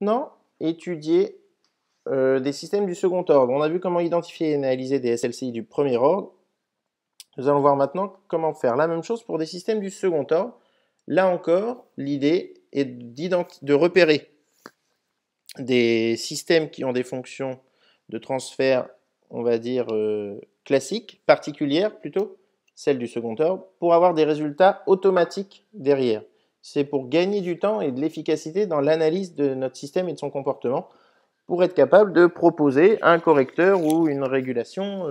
maintenant étudier des systèmes du second ordre. On a vu comment identifier et analyser des SLCI du premier ordre. Nous allons voir maintenant comment faire la même chose pour des systèmes du second ordre. Là encore, l'idée est de repérer des systèmes qui ont des fonctions de transfert, on va dire, classiques, particulières plutôt, celles du second ordre, pour avoir des résultats automatiques derrière. C'est pour gagner du temps et de l'efficacité dans l'analyse de notre système et de son comportement, pour être capable de proposer un correcteur ou une régulation,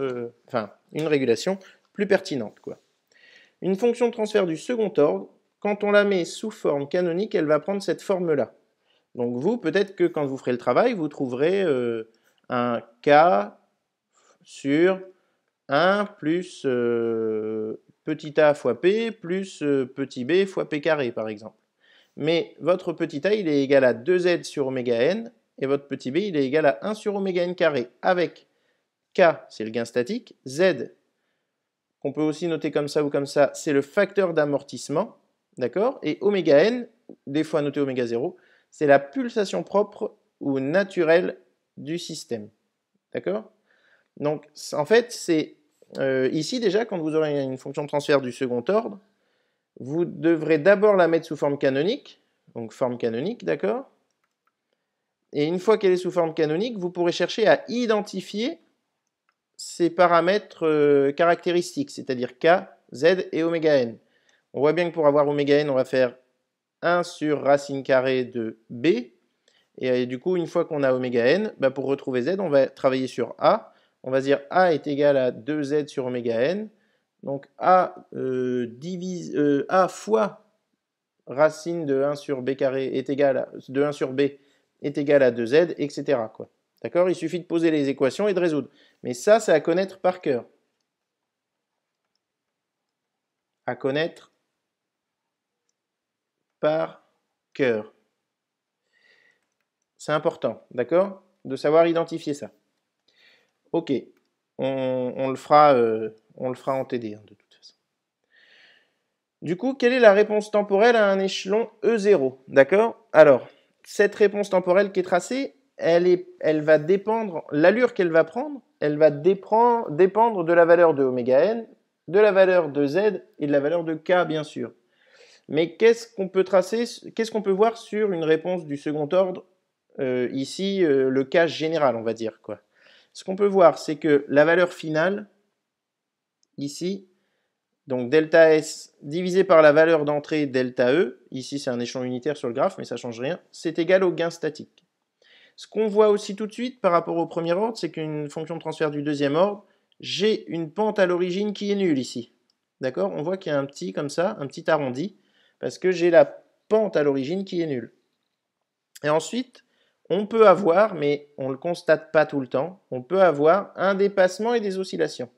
une régulation plus pertinente, quoi. Une fonction de transfert du second ordre, quand on la met sous forme canonique, elle va prendre cette forme-là. Donc vous, peut-être que quand vous ferez le travail, vous trouverez un K sur 1 plus petit a fois P plus petit b fois P carré, par exemple. Mais votre petit a, il est égal à 2z sur oméga n, et votre petit b, il est égal à 1 sur oméga n carré, avec K, c'est le gain statique, Z, qu'on peut aussi noter comme ça ou comme ça, c'est le facteur d'amortissement, d'accord? Et oméga n, des fois noté oméga 0, c'est la pulsation propre ou naturelle du système, d'accord? Donc, en fait, c'est ici déjà, quand vous aurez une fonction de transfert du second ordre, vous devrez d'abord la mettre sous forme canonique, donc forme canonique, d'accord? Et une fois qu'elle est sous forme canonique, vous pourrez chercher à identifier ces paramètres caractéristiques, c'est-à-dire K, Z et oméga n. On voit bien que pour avoir oméga n, on va faire 1 sur racine carrée de B. Et du coup, une fois qu'on a oméga n, bah pour retrouver Z, on va travailler sur A. On va dire A est égal à 2Z sur oméga n. Donc A, A fois racine de 1 sur B carré est égal à, de 1 sur B est égal à 2Z, etc. D'accord? Il suffit de poser les équations et de résoudre. Mais ça, c'est à connaître par cœur. À connaître par cœur. C'est important, d'accord? De savoir identifier ça. Ok, on le fera en TD, hein, de toute façon. Du coup, quelle est la réponse temporelle à un échelon E0? D'accord? Alors, cette réponse temporelle qui est tracée, elle va dépendre, l'allure qu'elle va prendre, elle va dépendre de la valeur de oméga n, de la valeur de Z et de la valeur de K, bien sûr. Mais qu'est-ce qu'on peut tracer, qu'est-ce qu'on peut voir sur une réponse du second ordre, ici, le cas général, on va dire, quoi. Ce qu'on peut voir, c'est que la valeur finale, ici, donc delta S divisé par la valeur d'entrée delta E, ici c'est un échelon unitaire sur le graphe, mais ça ne change rien, c'est égal au gain statique. Ce qu'on voit aussi tout de suite par rapport au premier ordre, c'est qu'une fonction de transfert du deuxième ordre, j'ai une pente à l'origine qui est nulle ici. D'accord? On voit qu'il y a un petit, comme ça, un petit arrondi, parce que j'ai la pente à l'origine qui est nulle. Et ensuite, on peut avoir, mais on ne le constate pas tout le temps, on peut avoir un dépassement et des oscillations.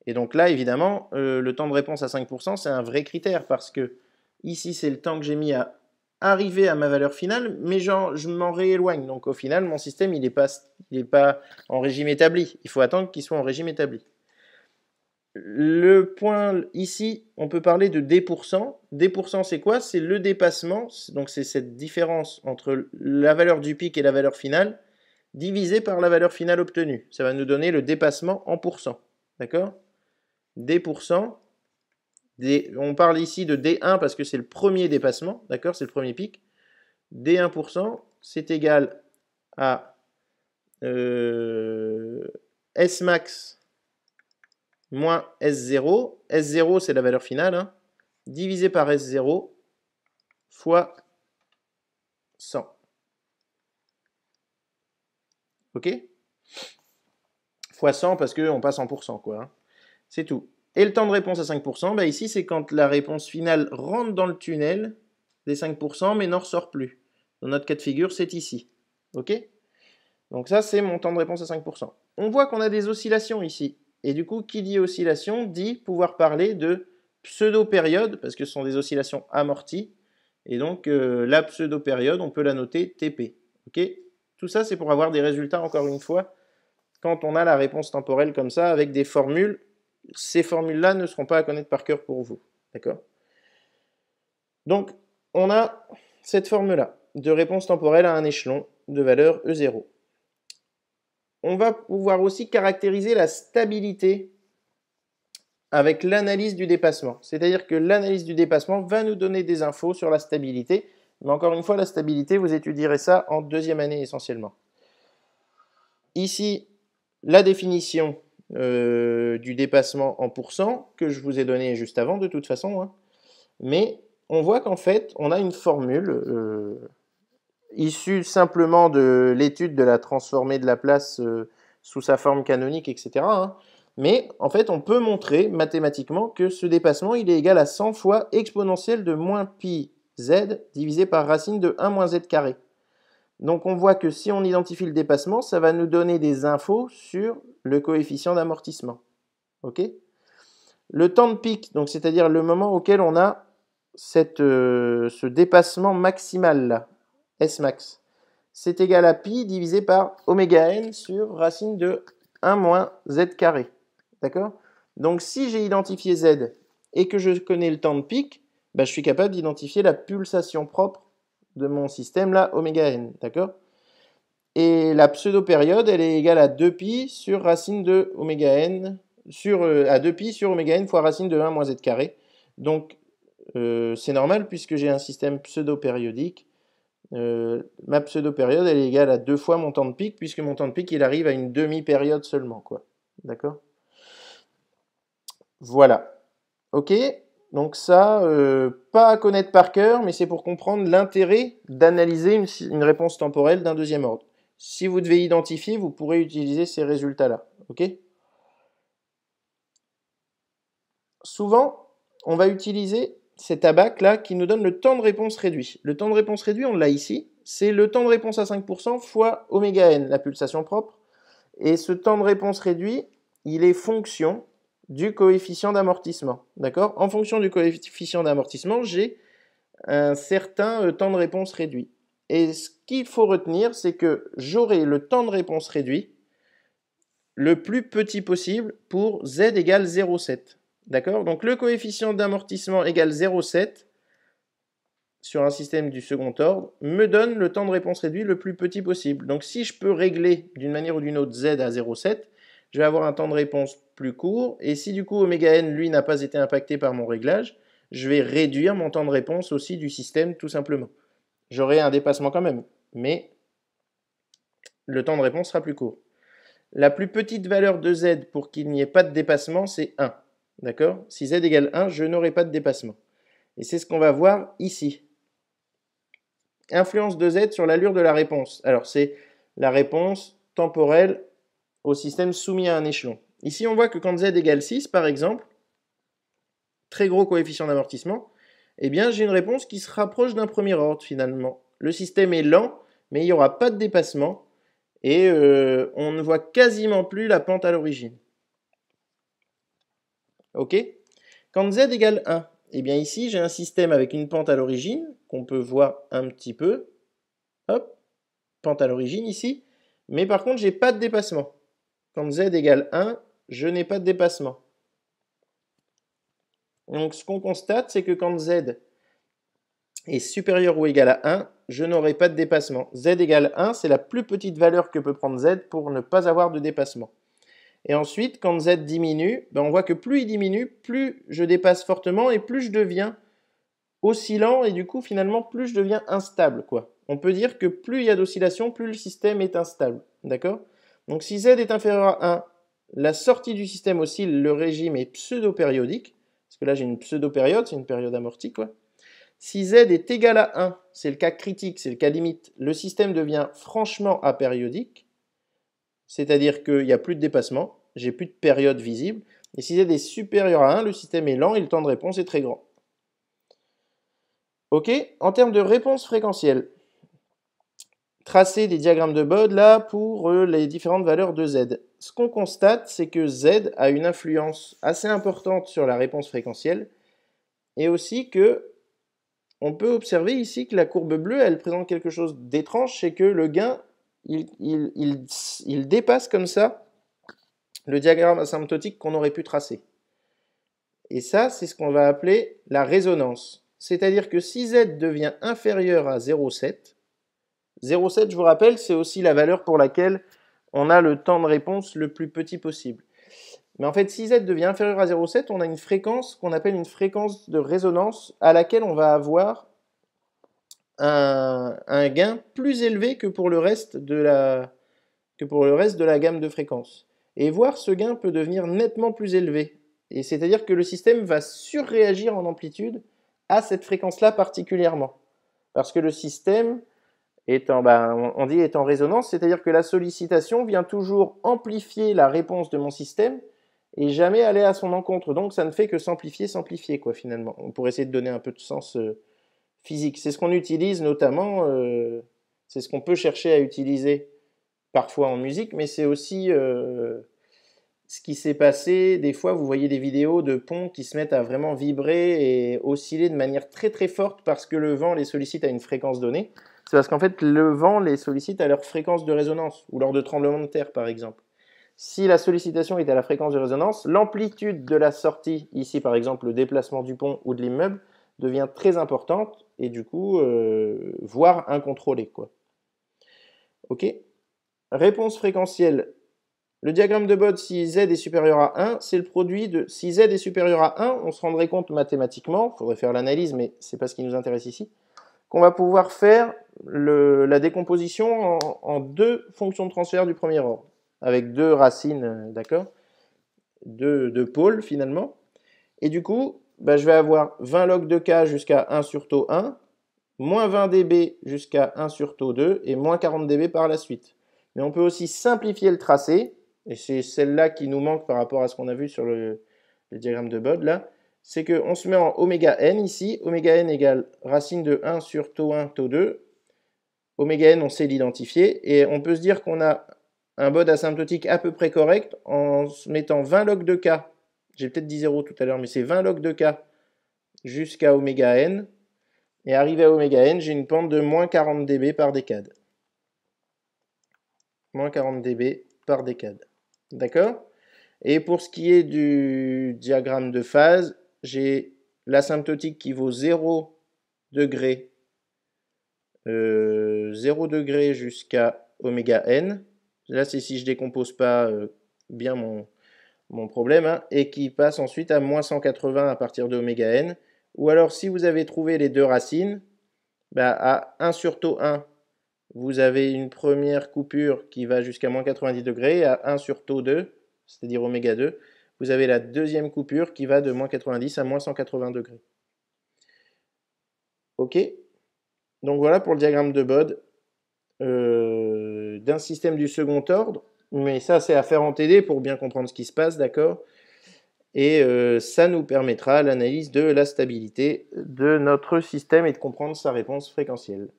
Et donc là, évidemment, le temps de réponse à 5%, c'est un vrai critère, parce que ici, c'est le temps que j'ai mis à arriver à ma valeur finale, mais je m'en rééloigne. Donc au final, mon système, il n'est pas en régime établi. Il faut attendre qu'il soit en régime établi. Le point ici, on peut parler de D%. D%, c'est quoi? C'est le dépassement, donc c'est cette différence entre la valeur du pic et la valeur finale, divisé par la valeur finale obtenue. Ça va nous donner le dépassement en pourcent. D'accord? D%, on parle ici de D1 parce que c'est le premier dépassement, d'accord? C'est le premier pic. D1%, c'est égal à S max moins S0. S0, c'est la valeur finale, hein, divisé par S0 fois 100. Ok? Fois 100 parce qu'on passe en pourcent, quoi. Hein. C'est tout. Et le temps de réponse à 5%, bah ici, c'est quand la réponse finale rentre dans le tunnel des 5%, mais n'en ressort plus. Dans notre cas de figure, c'est ici. Ok? Donc ça, c'est mon temps de réponse à 5%. On voit qu'on a des oscillations ici. Et du coup, qui dit oscillation dit pouvoir parler de pseudo-période, parce que ce sont des oscillations amorties. Et donc, la pseudo-période, on peut la noter TP. Ok? Tout ça, c'est pour avoir des résultats, encore une fois, quand on a la réponse temporelle comme ça, avec des formules. Ces formules-là ne seront pas à connaître par cœur pour vous. D'accord? Donc, on a cette forme-là. de réponse temporelle à un échelon de valeur E0. On va pouvoir aussi caractériser la stabilité avec l'analyse du dépassement. C'est-à-dire que l'analyse du dépassement va nous donner des infos sur la stabilité. Mais encore une fois, la stabilité, vous étudierez ça en deuxième année essentiellement. Ici, la définition du dépassement en pourcent, que je vous ai donné juste avant de toute façon. Hein. Mais on voit qu'en fait, on a une formule issue simplement de l'étude de la transformée de Laplace sous sa forme canonique, etc. Hein. Mais en fait, on peut montrer mathématiquement que ce dépassement il est égal à 100 fois exponentielle de moins pi z divisé par racine de 1 moins z carré. Donc on voit que si on identifie le dépassement, ça va nous donner des infos sur le coefficient d'amortissement. Ok ? Le temps de pic, donc c'est-à-dire le moment auquel on a ce dépassement maximal là, S max, c'est égal à pi divisé par oméga n sur racine de 1 moins z carré. D'accord ? Donc si j'ai identifié z et que je connais le temps de pic, bah, je suis capable d'identifier la pulsation propre de mon système là, oméga n. D'accord ? Et la pseudo-période, elle est égale à 2pi sur racine de oméga n, à 2pi sur oméga n fois racine de 1 moins z carré. Donc c'est normal puisque j'ai un système pseudo-périodique. Ma pseudo-période, elle est égale à 2 fois mon temps de pic, puisque mon temps de pic, il arrive à une demi-période seulement, quoi. D'accord ? Voilà. Ok ? Donc ça, pas à connaître par cœur, mais c'est pour comprendre l'intérêt d'analyser une réponse temporelle d'un deuxième ordre. Si vous devez identifier, vous pourrez utiliser ces résultats-là. Ok ? Souvent, on va utiliser cet abac-là qui nous donne le temps de réponse réduit. Le temps de réponse réduit, on l'a ici. C'est le temps de réponse à 5% fois oméga n, la pulsation propre. Et ce temps de réponse réduit, il est fonction du coefficient d'amortissement. D'accord ? En fonction du coefficient d'amortissement, j'ai un certain temps de réponse réduit. Et ce qu'il faut retenir, c'est que j'aurai le temps de réponse réduit le plus petit possible pour z égale 0,7. D'accord ? Donc le coefficient d'amortissement égale 0,7 sur un système du second ordre me donne le temps de réponse réduit le plus petit possible. Donc si je peux régler d'une manière ou d'une autre z à 0,7, je vais avoir un temps de réponse plus court. Et si du coup oméga n, lui, n'a pas été impacté par mon réglage, je vais réduire mon temps de réponse aussi du système tout simplement. J'aurai un dépassement quand même, mais le temps de réponse sera plus court. La plus petite valeur de z pour qu'il n'y ait pas de dépassement, c'est 1. D'accord ? Si z égale 1, je n'aurai pas de dépassement. Et c'est ce qu'on va voir ici. Influence de z sur l'allure de la réponse. Alors, c'est la réponse temporelle au système soumis à un échelon. Ici, on voit que quand z égale 6, par exemple, très gros coefficient d'amortissement, eh bien, j'ai une réponse qui se rapproche d'un premier ordre, finalement. Le système est lent, mais il n'y aura pas de dépassement, et on ne voit quasiment plus la pente à l'origine. Ok ? Quand z égale 1, eh bien ici, j'ai un système avec une pente à l'origine, qu'on peut voir un petit peu. Hop, pente à l'origine ici. Mais par contre, je n'ai pas de dépassement. Quand z égale 1, je n'ai pas de dépassement. Donc ce qu'on constate, c'est que quand z est supérieur ou égal à 1, je n'aurai pas de dépassement. Z égale 1, c'est la plus petite valeur que peut prendre z pour ne pas avoir de dépassement. Et ensuite, quand z diminue, on voit que plus il diminue, plus je dépasse fortement et plus je deviens oscillant et du coup, finalement, plus je deviens instable, quoi. On peut dire que plus il y a d'oscillation, plus le système est instable. D'accord ? Donc si z est inférieur à 1, la sortie du système oscille, le régime est pseudo-périodique. Parce que là, j'ai une pseudo-période, c'est une période amortie, quoi. Si z est égal à 1, c'est le cas critique, c'est le cas limite, le système devient franchement apériodique. C'est-à-dire qu'il n'y a plus de dépassement, j'ai plus de période visible. Et si z est supérieur à 1, le système est lent et le temps de réponse est très grand. Ok, en termes de réponse fréquentielle, tracer des diagrammes de Bode là pour les différentes valeurs de z. Ce qu'on constate, c'est que z a une influence assez importante sur la réponse fréquentielle et aussi que on peut observer ici que la courbe bleue, elle présente quelque chose d'étrange, c'est que le gain, il dépasse comme ça le diagramme asymptotique qu'on aurait pu tracer. Et ça, c'est ce qu'on va appeler la résonance. C'est-à-dire que si z devient inférieur à 0,7, 0,7, je vous rappelle, c'est aussi la valeur pour laquelle on a le temps de réponse le plus petit possible. Mais en fait, si z devient inférieur à 0,7, on a une fréquence qu'on appelle une fréquence de résonance à laquelle on va avoir un gain plus élevé que pour le reste de la gamme de fréquences. Et voir ce gain peut devenir nettement plus élevé. Et c'est-à-dire que le système va surréagir en amplitude à cette fréquence-là particulièrement. Parce que le système est en résonance, c'est-à-dire que la sollicitation vient toujours amplifier la réponse de mon système et jamais aller à son encontre. Donc ça ne fait que s'amplifier, quoi, finalement. On pourrait essayer de donner un peu de sens physique. C'est ce qu'on utilise notamment, c'est ce qu'on peut chercher à utiliser parfois en musique, mais c'est aussi ce qui s'est passé. Des fois, vous voyez des vidéos de ponts qui se mettent à vraiment vibrer et osciller de manière très très forte parce que le vent les sollicite à une fréquence donnée. C'est parce qu'en fait, le vent les sollicite à leur fréquence de résonance, ou lors de tremblements de terre, par exemple. Si la sollicitation est à la fréquence de résonance, l'amplitude de la sortie, ici par exemple le déplacement du pont ou de l'immeuble, devient très importante et du coup, voire incontrôlée, quoi. Ok. Réponse fréquentielle. Le diagramme de Bode, si z est supérieur à 1, c'est le produit de... Si z est supérieur à 1, on se rendrait compte mathématiquement, il faudrait faire l'analyse, mais ce n'est pas ce qui nous intéresse ici, qu'on va pouvoir faire la décomposition en deux fonctions de transfert du premier ordre, avec deux racines, d'accord, deux pôles finalement. Et du coup, je vais avoir 20 log de k jusqu'à 1 sur taux 1, moins 20 dB jusqu'à 1 sur taux 2, et moins 40 dB par la suite. Mais on peut aussi simplifier le tracé, et c'est celle-là qui nous manque par rapport à ce qu'on a vu sur le diagramme de Bode, là, c'est qu'on se met en oméga n ici, oméga n égale racine de 1 sur taux 1, taux 2, oméga n on sait l'identifier, et on peut se dire qu'on a un Bode asymptotique à peu près correct en se mettant 20 log de k, j'ai peut-être dit 0 tout à l'heure, mais c'est 20 log de k jusqu'à oméga n, et arrivé à oméga n, j'ai une pente de moins 40 dB par décade. Moins 40 dB par décade. D'accord? Et pour ce qui est du diagramme de phase, j'ai l'asymptotique qui vaut 0 degré, 0 degré jusqu'à oméga n. Là, c'est si je ne décompose pas bien mon problème, hein, et qui passe ensuite à moins 180 à partir de oméga n. Ou alors, si vous avez trouvé les deux racines, à 1 sur taux 1, vous avez une première coupure qui va jusqu'à moins 90 degrés, et à 1 sur taux 2, c'est-à-dire oméga 2, vous avez la deuxième coupure qui va de moins 90 à moins 180 degrés. Ok? Donc voilà pour le diagramme de Bode d'un système du second ordre, mais ça c'est à faire en TD pour bien comprendre ce qui se passe, d'accord? Et ça nous permettra l'analyse de la stabilité de notre système et de comprendre sa réponse fréquentielle.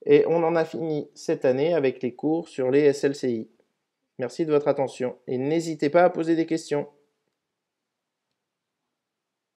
Et on en a fini cette année avec les cours sur les SLCI. Merci de votre attention et n'hésitez pas à poser des questions.